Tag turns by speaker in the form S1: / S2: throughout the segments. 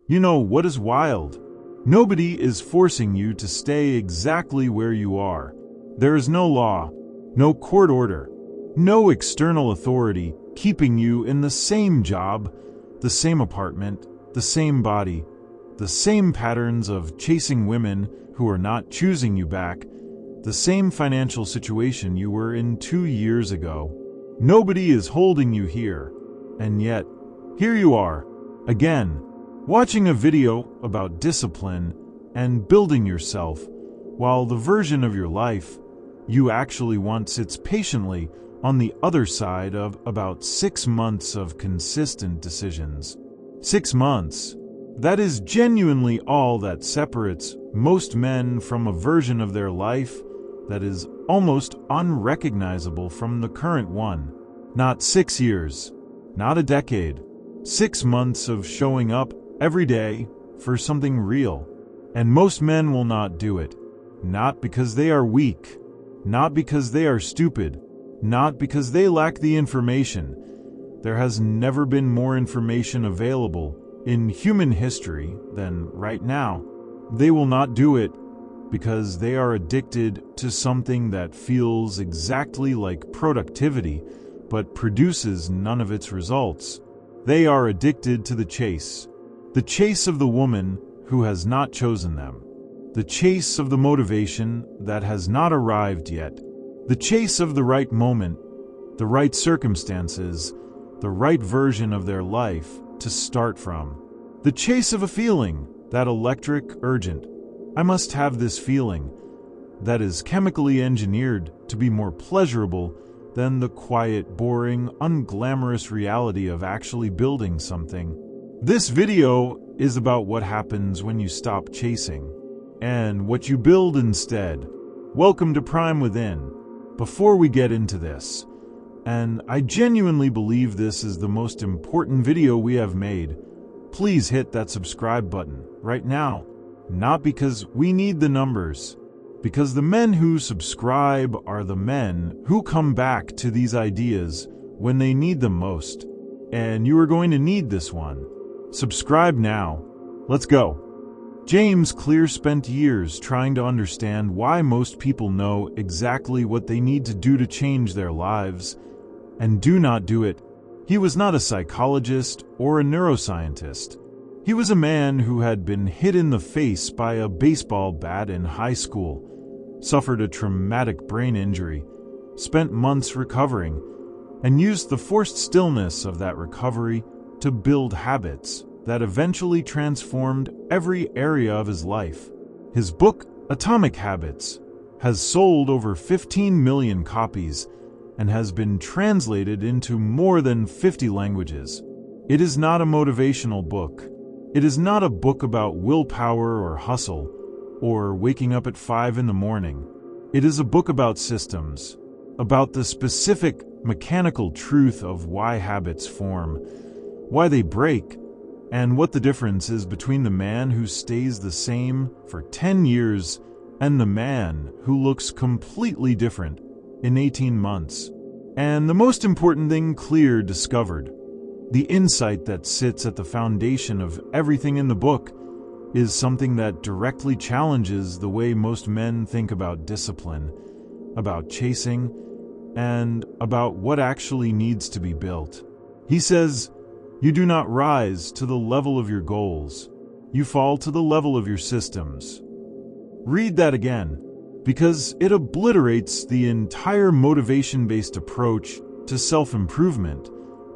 S1: You know what is wild? Nobody is forcing you to stay exactly where you are. There is no law, no court order, no external authority keeping you in the same job, the same apartment, the same body, the same patterns of chasing women who are not choosing you back, the same financial situation you were in 2 years ago. Nobody is holding you here. And yet, here you are, again, watching a video about discipline and building yourself, while the version of your life you actually want sits patiently on the other side of about 6 months of consistent decisions. 6 months. That is genuinely all that separates most men from a version of their life that is almost unrecognizable from the current one. Not 6 years, not a decade. 6 months of showing up every day for something real. And most men will not do it. Not because they are weak, not because they are stupid, not because they lack the information. There has never been more information available in human history than right now. They will not do it because they are addicted to something that feels exactly like productivity but produces none of its results. They are addicted to the chase of the woman who has not chosen them, the chase of the motivation that has not arrived yet, the chase of the right moment, the right circumstances, the right version of their life to start from, the chase of a feeling, that electric, urgent, I must have this feeling, that is chemically engineered to be more pleasurable than the quiet, boring, unglamorous reality of actually building something. This video is about what happens when you stop chasing and what you build instead. Welcome to Prime Within. Before we get into this, and I genuinely believe this is the most important video we have made, please hit that subscribe button right now. Not because we need the numbers, because the men who subscribe are the men who come back to these ideas when they need them most. And you are going to need this one. Subscribe now. Let's go. James Clear spent years trying to understand why most people know exactly what they need to do to change their lives and do not do it. He was not a psychologist or a neuroscientist. He was a man who had been hit in the face by a baseball bat in high school, suffered a traumatic brain injury, spent months recovering, and used the forced stillness of that recovery to build habits that eventually transformed every area of his life. His book, Atomic Habits, has sold over 15 million copies and has been translated into more than 50 languages. It is not a motivational book. It is not a book about willpower or hustle or waking up at 5 in the morning. It is a book about systems, about the specific mechanical truth of why habits form, why they break, and what the difference is between the man who stays the same for 10 years and the man who looks completely different in 18 months. And the most important thing Clear discovered, the insight that sits at the foundation of everything in the book, is something that directly challenges the way most men think about discipline, about chasing, and about what actually needs to be built. He says, you do not rise to the level of your goals. You fall to the level of your systems. Read that again, because it obliterates the entire motivation-based approach to self-improvement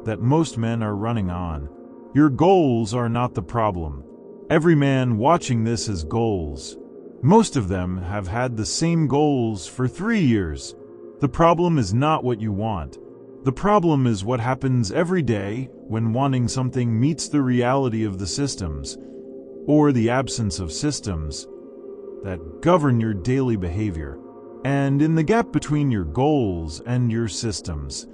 S1: that most men are running on. Your goals are not the problem. Every man watching this has goals. Most of them have had the same goals for 3 years. The problem is not what you want. The problem is what happens every day when wanting something meets the reality of the systems, or the absence of systems, that govern your daily behavior. And in the gap between your goals and your systems,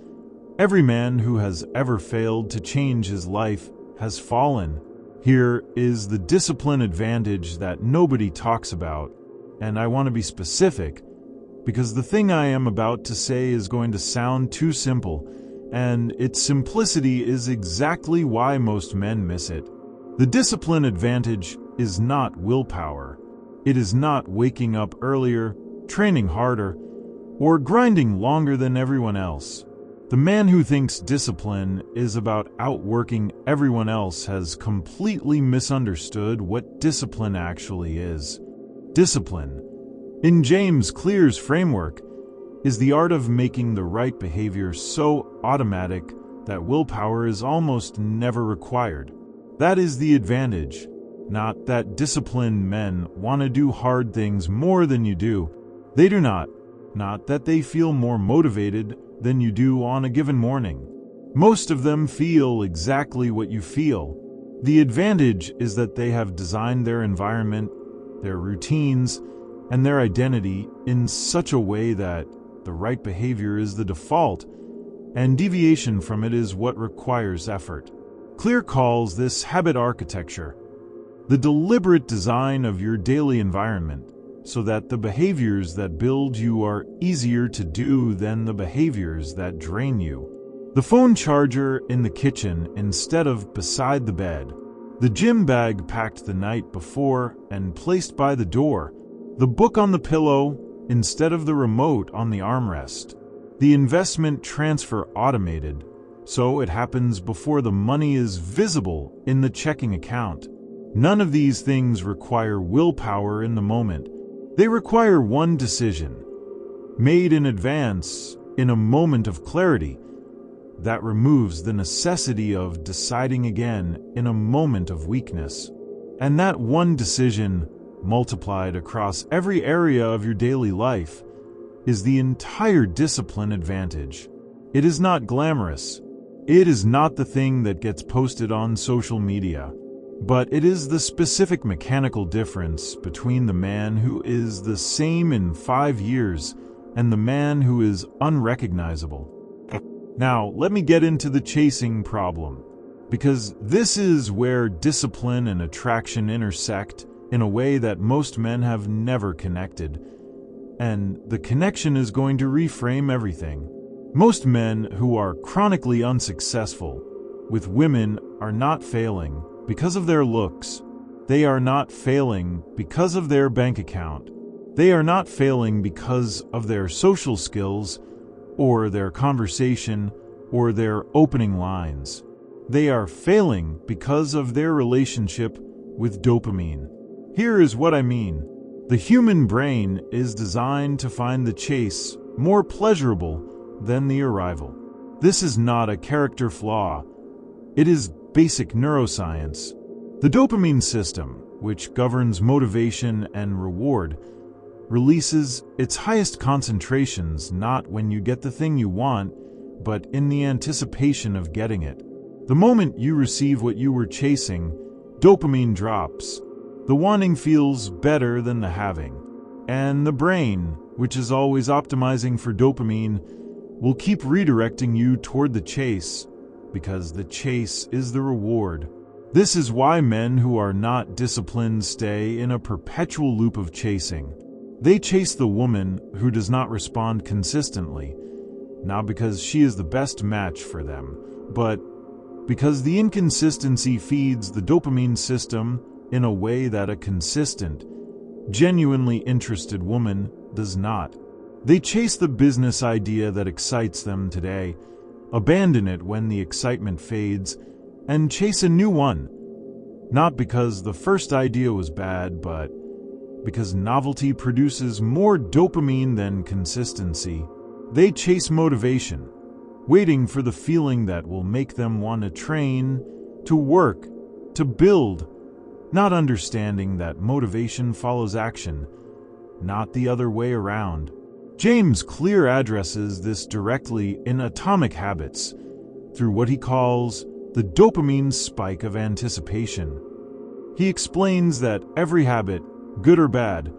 S1: every man who has ever failed to change his life has fallen. Here is the discipline advantage that nobody talks about, and I want to be specific, because the thing I am about to say is going to sound too simple, and its simplicity is exactly why most men miss it. The discipline advantage is not willpower. It is not waking up earlier, training harder, or grinding longer than everyone else. The man who thinks discipline is about outworking everyone else has completely misunderstood what discipline actually is. Discipline, in James Clear's framework, is the art of making the right behavior so automatic that willpower is almost never required. That is the advantage, not that disciplined men want to do hard things more than you do. They do not. Not that they feel more motivated than you do on a given morning. Most of them feel exactly what you feel. The advantage is that they have designed their environment, their routines, and their identity in such a way that the right behavior is the default, and deviation from it is what requires effort. Clear calls this habit architecture, the deliberate design of your daily environment, so that the behaviors that build you are easier to do than the behaviors that drain you. The phone charger in the kitchen instead of beside the bed. The gym bag packed the night before and placed by the door. The book on the pillow instead of the remote on the armrest. The investment transfer automated, so it happens before the money is visible in the checking account. None of these things require willpower in the moment. They require one decision, made in advance, in a moment of clarity, that removes the necessity of deciding again in a moment of weakness. And that one decision, multiplied across every area of your daily life, is the entire discipline advantage. It is not glamorous. It is not the thing that gets posted on social media. But it is the specific mechanical difference between the man who is the same in 5 years and the man who is unrecognizable. Now, let me get into the chasing problem, because this is where discipline and attraction intersect in a way that most men have never connected. And the connection is going to reframe everything. Most men who are chronically unsuccessful with women are not failing because of their looks. They are not failing because of their bank account. They are not failing because of their social skills or their conversation or their opening lines. They are failing because of their relationship with dopamine. Here is what I mean. The human brain is designed to find the chase more pleasurable than the arrival. This is not a character flaw. It is basic neuroscience. The dopamine system, which governs motivation and reward, releases its highest concentrations not when you get the thing you want, but in the anticipation of getting it. The moment you receive what you were chasing, dopamine drops. The wanting feels better than the having. And the brain, which is always optimizing for dopamine, will keep redirecting you toward the chase, because the chase is the reward. This is why men who are not disciplined stay in a perpetual loop of chasing. They chase the woman who does not respond consistently, not because she is the best match for them, but because the inconsistency feeds the dopamine system in a way that a consistent, genuinely interested woman does not. They chase the business idea that excites them today, abandon it when the excitement fades, and chase a new one. Not because the first idea was bad, but because novelty produces more dopamine than consistency. They chase motivation, waiting for the feeling that will make them want to train, to work, to build, not understanding that motivation follows action, not the other way around. James Clear addresses this directly in Atomic Habits through what he calls the dopamine spike of anticipation. He explains that every habit, good or bad,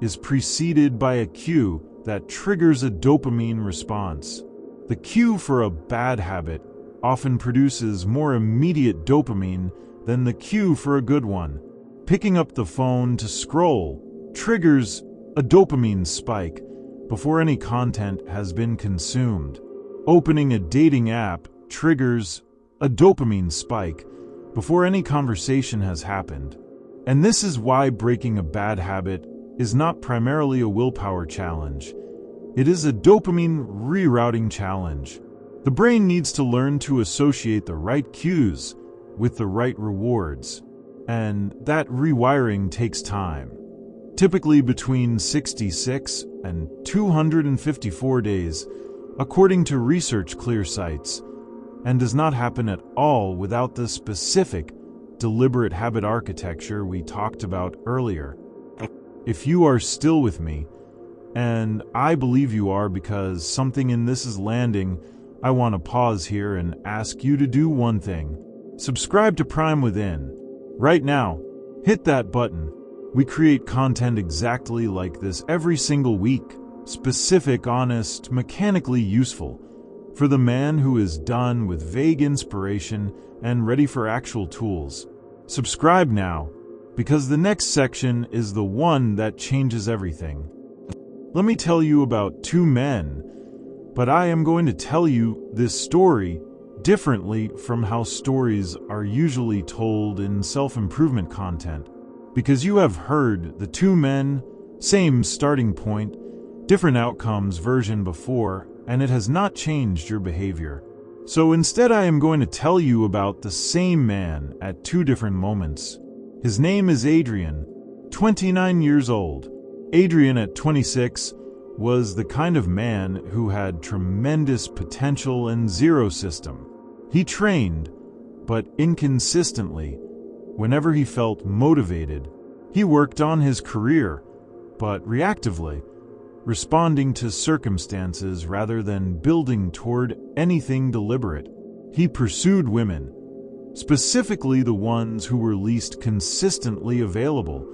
S1: is preceded by a cue that triggers a dopamine response. The cue for a bad habit often produces more immediate dopamine than the cue for a good one. Picking up the phone to scroll triggers a dopamine spike before any content has been consumed. Opening a dating app triggers a dopamine spike before any conversation has happened. And this is why breaking a bad habit is not primarily a willpower challenge. It is a dopamine rerouting challenge. The brain needs to learn to associate the right cues with the right rewards, and that rewiring takes time, typically between 66 and 254 days, according to research clear sites, and does not happen at all without the specific, deliberate habit architecture we talked about earlier. If you are still with me, and I believe you are because something in this is landing, I want to pause here and ask you to do one thing. Subscribe to Prime Within. Right now, hit that button. We create content exactly like this every single week. Specific, honest, mechanically useful. For the man who is done with vague inspiration and ready for actual tools. Subscribe now, because the next section is the one that changes everything. Let me tell you about two men, but I am going to tell you this story differently from how stories are usually told in self-improvement content. Because you have heard the two men, same starting point, different outcomes version before, and it has not changed your behavior. So instead I am going to tell you about the same man at two different moments. His name is Adrian, 29 years old. Adrian at 26 was the kind of man who had tremendous potential and zero system. He trained, but inconsistently. Whenever he felt motivated, he worked on his career, but reactively, responding to circumstances rather than building toward anything deliberate. He pursued women, specifically the ones who were least consistently available,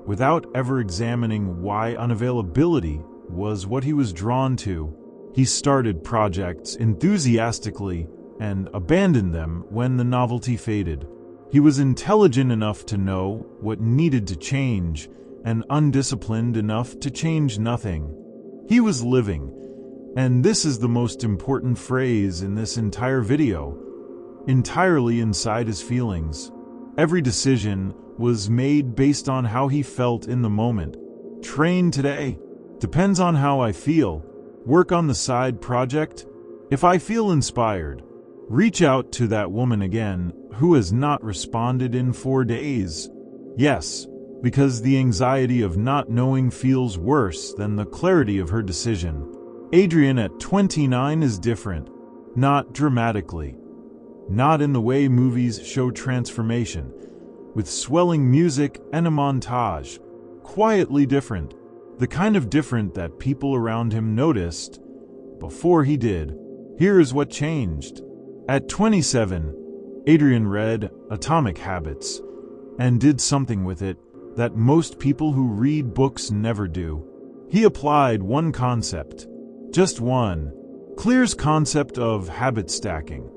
S1: without ever examining why unavailability was what he was drawn to. He started projects enthusiastically and abandoned them when the novelty faded. He was intelligent enough to know what needed to change and undisciplined enough to change nothing. He was living, and this is the most important phrase in this entire video, entirely inside his feelings. Every decision was made based on how he felt in the moment. Train today. Depends on how I feel. Work on the side project. If I feel inspired, reach out to that woman again who has not responded in 4 days. Yes, because the anxiety of not knowing feels worse than the clarity of her decision. Adrian at 29 is different. Not dramatically. Not in the way movies show transformation, with swelling music and a montage. Quietly different. The kind of different that people around him noticed before he did. Here is what changed. At 27, Adrian read Atomic Habits and did something with it that most people who read books never do. He applied one concept, just one, Clear's concept of habit stacking,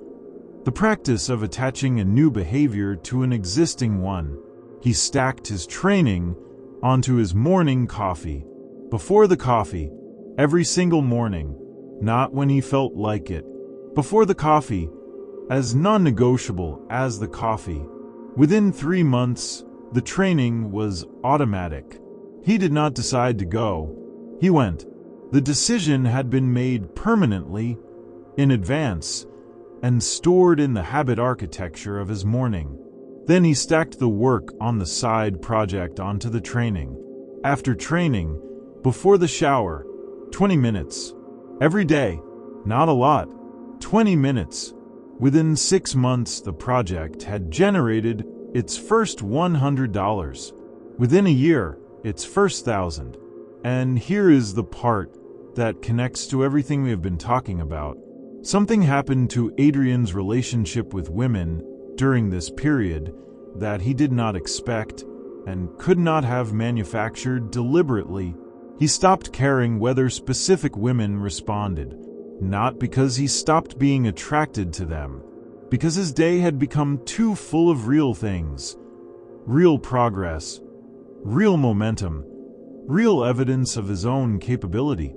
S1: the practice of attaching a new behavior to an existing one. He stacked his training onto his morning coffee. Before the coffee, every single morning, not when he felt like it. Before the coffee, as non-negotiable as the coffee. Within 3 months, the training was automatic. He did not decide to go. He went. The decision had been made permanently, in advance, and stored in the habit architecture of his morning. Then he stacked the work on the side project onto the training. After training, before the shower, 20 minutes. Every day, not a lot, 20 minutes. Within 6 months, the project had generated its first $100. Within a year, its first $1,000. And here is the part that connects to everything we have been talking about. Something happened to Adrian's relationship with women during this period that he did not expect and could not have manufactured deliberately. He stopped caring whether specific women responded, not because he stopped being attracted to them, because his day had become too full of real things, real progress, real momentum, real evidence of his own capability,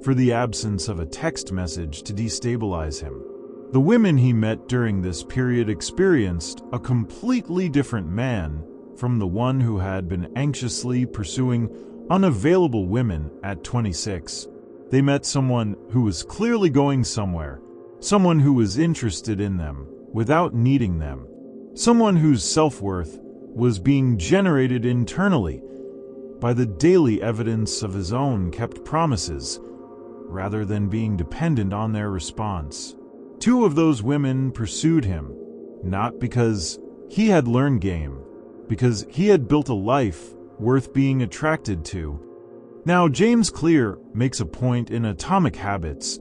S1: for the absence of a text message to destabilize him. The women he met during this period experienced a completely different man from the one who had been anxiously pursuing unavailable women at 26. They met someone who was clearly going somewhere, someone who was interested in them without needing them, someone whose self-worth was being generated internally by the daily evidence of his own kept promises, rather than being dependent on their response. Two of those women pursued him, not because he had learned game, because he had built a life worth being attracted to. Now, James Clear makes a point in Atomic Habits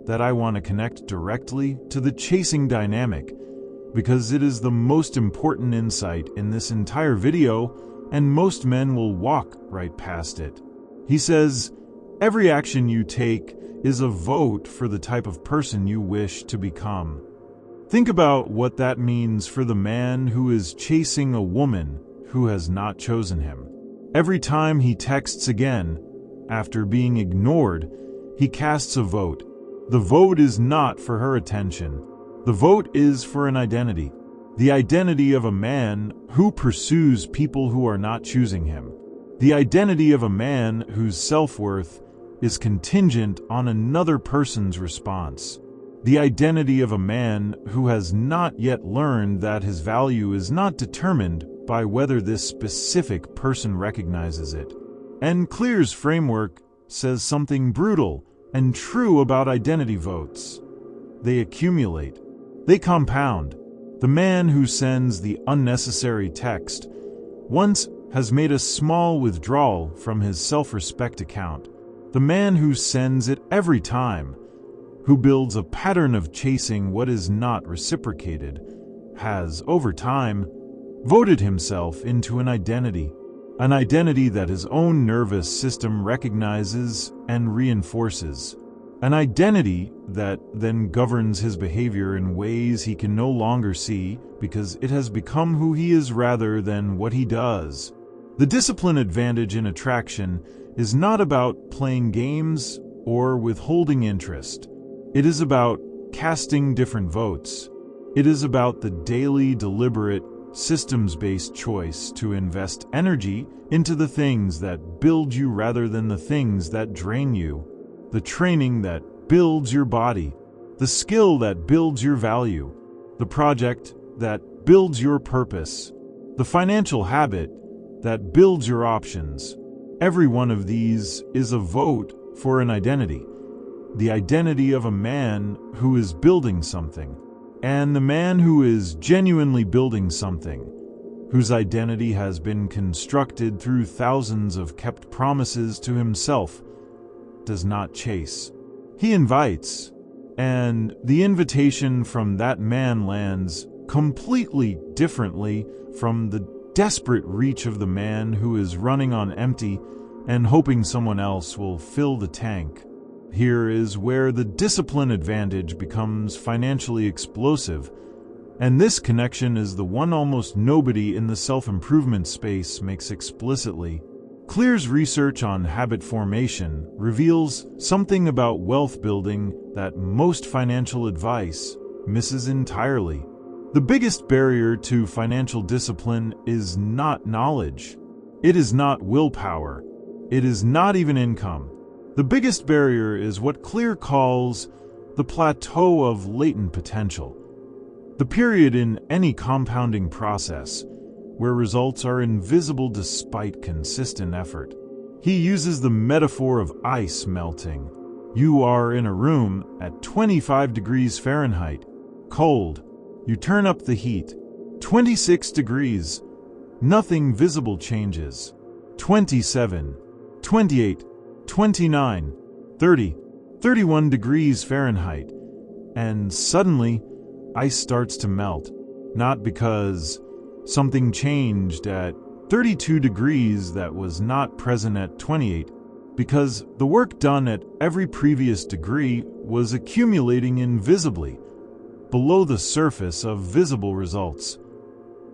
S1: that I want to connect directly to the chasing dynamic, because it is the most important insight in this entire video, and most men will walk right past it. He says, every action you take is a vote for the type of person you wish to become. Think about what that means for the man who is chasing a woman who has not chosen him. Every time he texts again, after being ignored, he casts a vote. The vote is not for her attention. The vote is for an identity. The identity of a man who pursues people who are not choosing him. The identity of a man whose self-worth is contingent on another person's response. The identity of a man who has not yet learned that his value is not determined by whether this specific person recognizes it. And Clear's framework says something brutal and true about identity votes. They accumulate. They compound. The man who sends the unnecessary text once has made a small withdrawal from his self-respect account. The man who sends it every time, who builds a pattern of chasing what is not reciprocated, has, over time, voted himself into an identity that his own nervous system recognizes and reinforces, an identity that then governs his behavior in ways he can no longer see because it has become who he is rather than what he does. The discipline advantage in attraction is not about playing games or withholding interest. It is about casting different votes. It is about the daily, deliberate, systems-based choice to invest energy into the things that build you rather than the things that drain you. The training that builds your body, the skill that builds your value, the project that builds your purpose, the financial habit that builds your options. Every one of these is a vote for an identity, the identity of a man who is building something, and the man who is genuinely building something, whose identity has been constructed through thousands of kept promises to himself, does not chase. He invites, and the invitation from that man lands completely differently from the desperate reach of the man who is running on empty and hoping someone else will fill the tank. Here is where the discipline advantage becomes financially explosive, and this connection is the one almost nobody in the self-improvement space makes explicitly. Clear's research on habit formation reveals something about wealth building that most financial advice misses entirely. The biggest barrier to financial discipline is not knowledge. It is not willpower. It is not even income. The biggest barrier is what Clear calls the plateau of latent potential, the period in any compounding process where results are invisible despite consistent effort. He uses the metaphor of ice melting. You are in a room at 25 degrees Fahrenheit, cold. You turn up the heat. 26 degrees. Nothing visible changes. 27, 28, 29, 30, 31 degrees Fahrenheit. And suddenly, ice starts to melt. Not because something changed at 32 degrees that was not present at 28, because the work done at every previous degree was accumulating invisibly below the surface of visible results,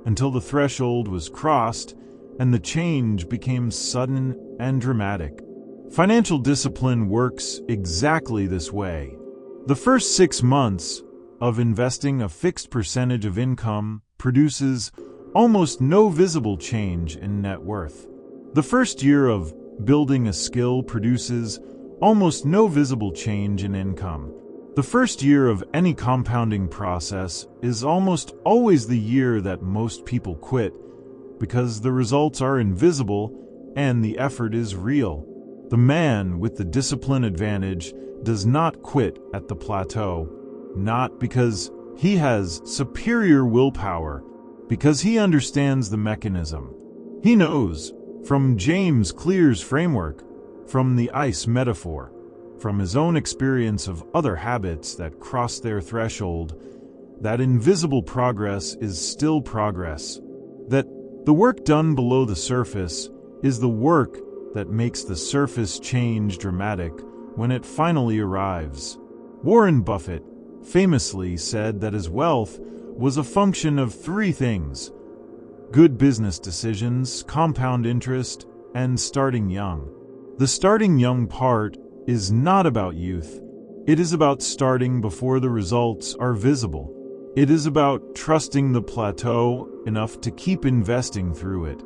S1: until the threshold was crossed and the change became sudden and dramatic. Financial discipline works exactly this way. The first 6 months of investing a fixed percentage of income produces almost no visible change in net worth. The first year of building a skill produces almost no visible change in income. The first year of any compounding process is almost always the year that most people quit because the results are invisible and the effort is real. The man with the discipline advantage does not quit at the plateau, not because he has superior willpower, because he understands the mechanism. He knows, from James Clear's framework, from the ice metaphor, from his own experience of other habits that cross their threshold, that invisible progress is still progress, that the work done below the surface is the work that makes the surface change dramatic when it finally arrives. Warren Buffett famously said that his wealth was a function of three things: good business decisions, compound interest, and starting young. The starting young part is not about youth. It is about starting before the results are visible. It is about trusting the plateau enough to keep investing through it.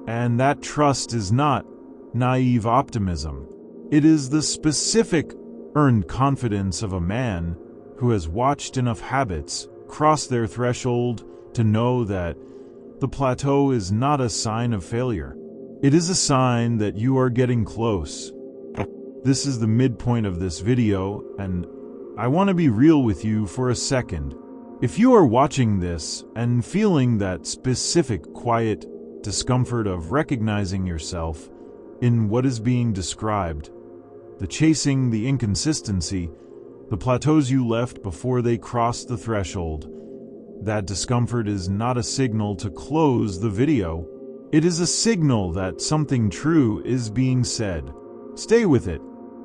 S1: And that trust is not naive optimism. It is the specific, earned confidence of a man who has watched enough habits cross their threshold to know that the plateau is not a sign of failure. It is a sign that you are getting close. This is the midpoint of this video, and I want to be real with you for a second. If you are watching this and feeling that specific quiet discomfort of recognizing yourself in what is being described, the chasing, the inconsistency, the plateaus you left before they crossed the threshold, that discomfort is not a signal to close the video. It is a signal that something true is being said. Stay with it.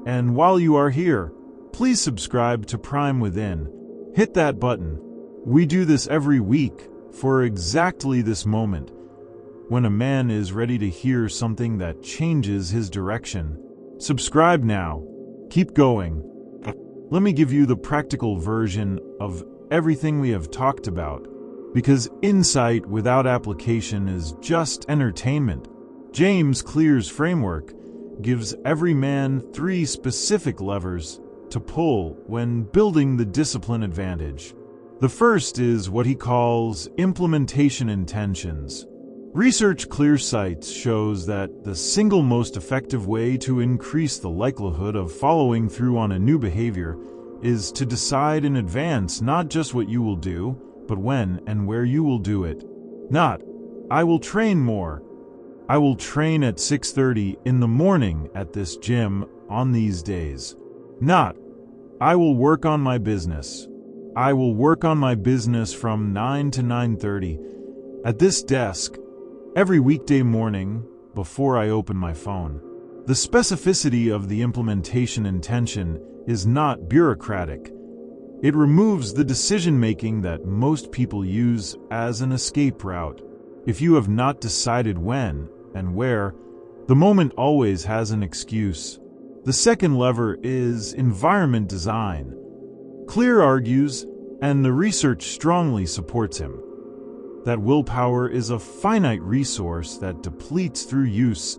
S1: And while you are here, please subscribe to Prime Within. Hit that button. We do this every week for exactly this moment, when a man is ready to hear something that changes his direction. Subscribe now. Keep going. Let me give you the practical version of everything we have talked about, because insight without application is just entertainment. James Clear's framework gives every man three specific levers to pull when building the discipline advantage. The first is what he calls implementation intentions. Research Clear cites shows that the single most effective way to increase the likelihood of following through on a new behavior is to decide in advance not just what you will do, but when and where you will do it. Not, I will train more. I will train at 6:30 in the morning at this gym on these days. Not, I will work on my business. I will work on my business from 9 to 9:30 at this desk every weekday morning before I open my phone. The specificity of the implementation intention is not bureaucratic. It removes the decision-making that most people use as an escape route. If you have not decided when and where, the moment always has an excuse. The second lever is environment design. Clear argues, and the research strongly supports him, that willpower is a finite resource that depletes through use,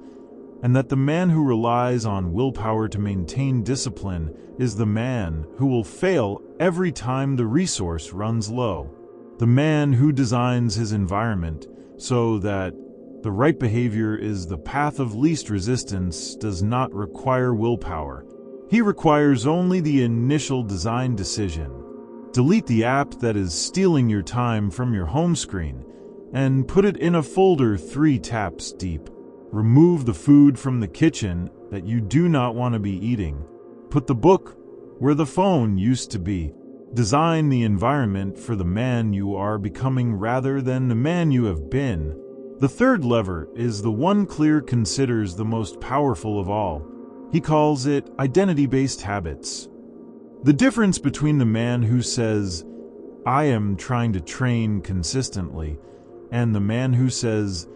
S1: and that the man who relies on willpower to maintain discipline is the man who will fail every time the resource runs low. The man who designs his environment so that the right behavior is the path of least resistance does not require willpower. He requires only the initial design decision. Delete the app that is stealing your time from your home screen and put it in a folder 3 taps deep. Remove the food from the kitchen that you do not want to be eating. Put the book where the phone used to be. Design the environment for the man you are becoming rather than the man you have been. The third lever is the one Clear considers the most powerful of all. He calls it identity-based habits. The difference between the man who says, I am trying to train consistently, and the man who says,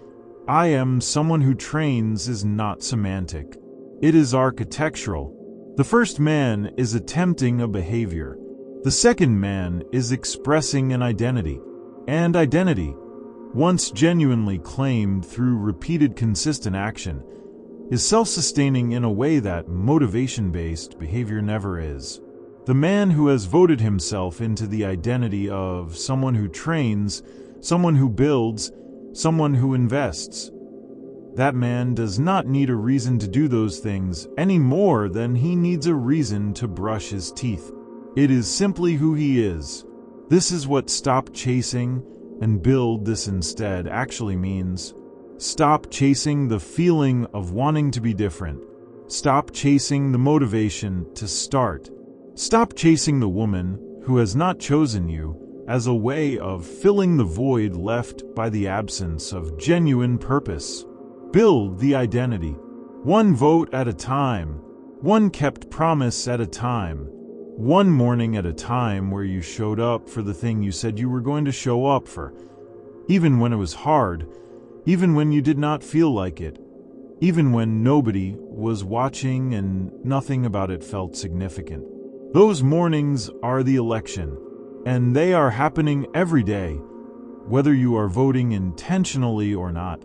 S1: I am someone who trains is not semantic. It is architectural. The first man is attempting a behavior. The second man is expressing an identity. And identity, once genuinely claimed through repeated consistent action, is self-sustaining in a way that motivation-based behavior never is. The man who has voted himself into the identity of someone who trains, someone who builds, someone who invests, that man does not need a reason to do those things any more than he needs a reason to brush his teeth. It is simply who he is. This is what stop chasing and build this instead actually means. Stop chasing the feeling of wanting to be different. Stop chasing the motivation to start. Stop chasing the woman who has not chosen you as a way of filling the void left by the absence of genuine purpose. Build the identity. One vote at a time. One kept promise at a time. One morning at a time where you showed up for the thing you said you were going to show up for. Even when it was hard. Even when you did not feel like it. Even when nobody was watching and nothing about it felt significant. Those mornings are the election. And they are happening every day, whether you are voting intentionally or not.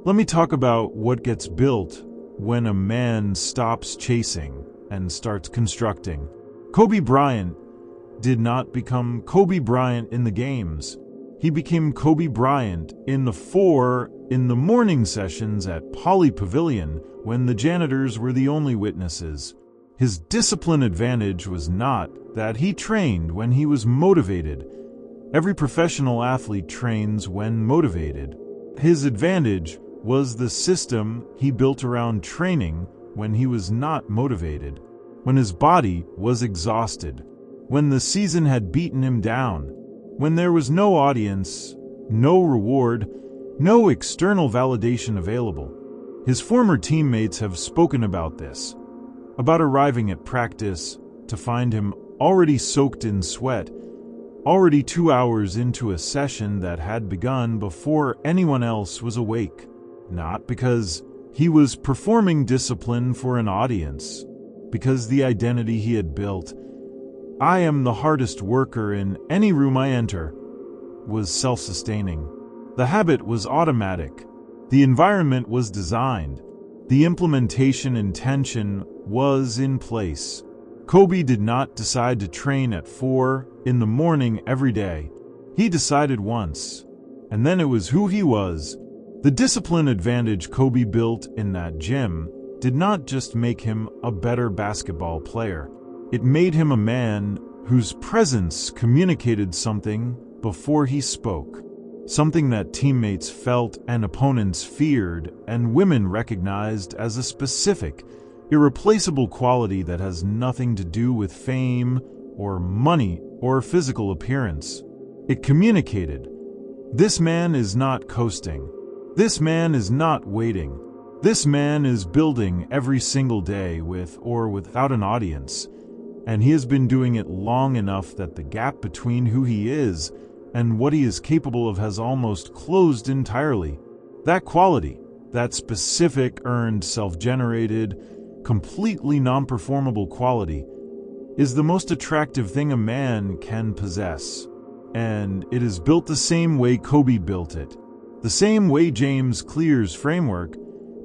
S1: Let me talk about what gets built when a man stops chasing and starts constructing. Kobe Bryant did not become Kobe Bryant in the games. He became Kobe Bryant in the 4 in the morning sessions at Poly Pavilion when the janitors were the only witnesses. His discipline advantage was not that he trained when he was motivated. Every professional athlete trains when motivated. His advantage was the system he built around training when he was not motivated, when his body was exhausted, when the season had beaten him down, when there was no audience, no reward, no external validation available. His former teammates have spoken about this, about arriving at practice to find him already soaked in sweat, already 2 hours into a session that had begun before anyone else was awake. Not because he was performing discipline for an audience, because the identity he had built, I am the hardest worker in any room I enter, was self-sustaining. The habit was automatic. The environment was designed. The implementation intention was in place. Kobe did not decide to train at 4 in the morning every day. He decided once, and then it was who he was. The discipline advantage Kobe built in that gym did not just make him a better basketball player. It made him a man whose presence communicated something before he spoke. Something that teammates felt and opponents feared and women recognized as a specific, irreplaceable quality that has nothing to do with fame or money or physical appearance. It communicated, this man is not coasting. This man is not waiting. This man is building every single day with or without an audience, and he has been doing it long enough that the gap between who he is and what he is capable of has almost closed entirely. That quality, that specific earned, self-generated, completely non-performable quality, is the most attractive thing a man can possess. And it is built the same way Kobe built it. The same way James Clear's framework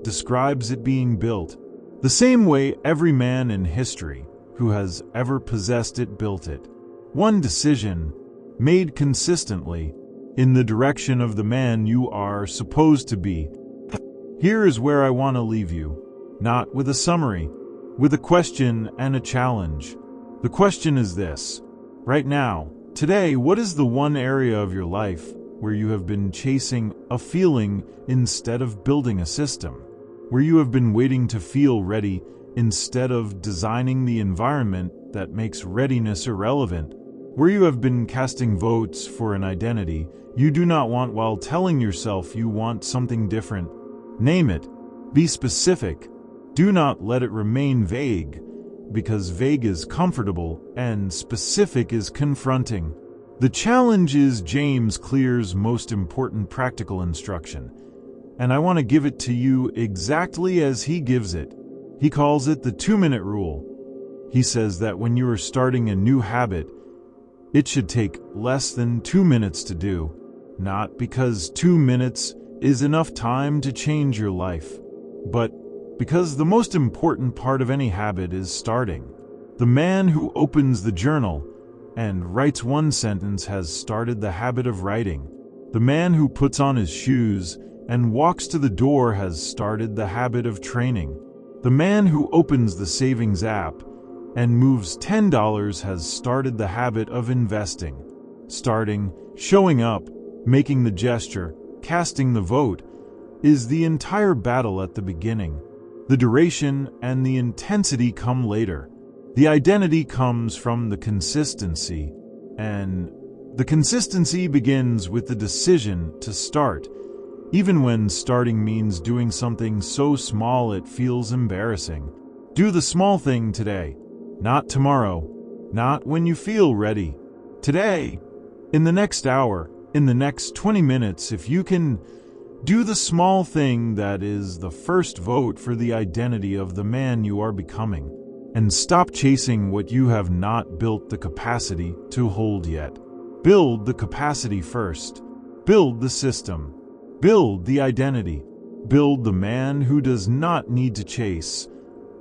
S1: describes it being built. The same way every man in history who has ever possessed it built it. One decision, made consistently, in the direction of the man you are supposed to be. Here is where I want to leave you, not with a summary, with a question and a challenge. The question is this: right now, today, what is the one area of your life where you have been chasing a feeling instead of building a system? Where you have been waiting to feel ready instead of designing the environment that makes readiness irrelevant? Where you have been casting votes for an identity you do not want while telling yourself you want something different? Name it. Be specific. Do not let it remain vague, because vague is comfortable and specific is confronting. The challenge is James Clear's most important practical instruction, and I want to give it to you exactly as he gives it. He calls it the 2-minute rule. He says that when you are starting a new habit, It should take less than 2 minutes to do, not because 2 minutes is enough time to change your life, but because the most important part of any habit is starting. The man who opens the journal and writes one sentence has started the habit of writing. The man who puts on his shoes and walks to the door has started the habit of training. The man who opens the savings app and moves $10 has started the habit of investing. Starting, showing up, making the gesture, casting the vote is the entire battle at the beginning. The duration and the intensity come later. The identity comes from the consistency, and the consistency begins with the decision to start, even when starting means doing something so small it feels embarrassing. Do the small thing today, not tomorrow, not when you feel ready. Today, in the next hour, in the next 20 minutes, if you can do the small thing that is the first vote for the identity of the man you are becoming. And stop chasing what you have not built the capacity to hold yet. Build the capacity first. Build the system. Build the identity. Build the man who does not need to chase,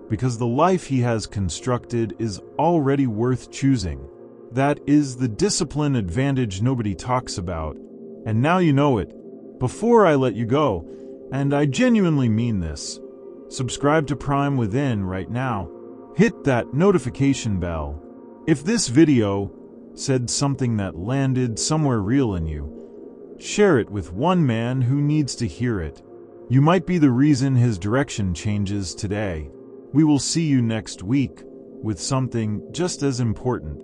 S1: because the life he has constructed is already worth choosing. That is the discipline advantage nobody talks about, and now you know it. Before I let you go, and I genuinely mean this, subscribe to Prime Within right now. Hit that notification bell. If this video said something that landed somewhere real in you, share it with one man who needs to hear it. You might be the reason his direction changes today. We will see you next week with something just as important.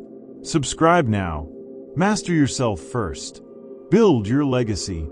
S1: Subscribe now. Master yourself first. Build your legacy.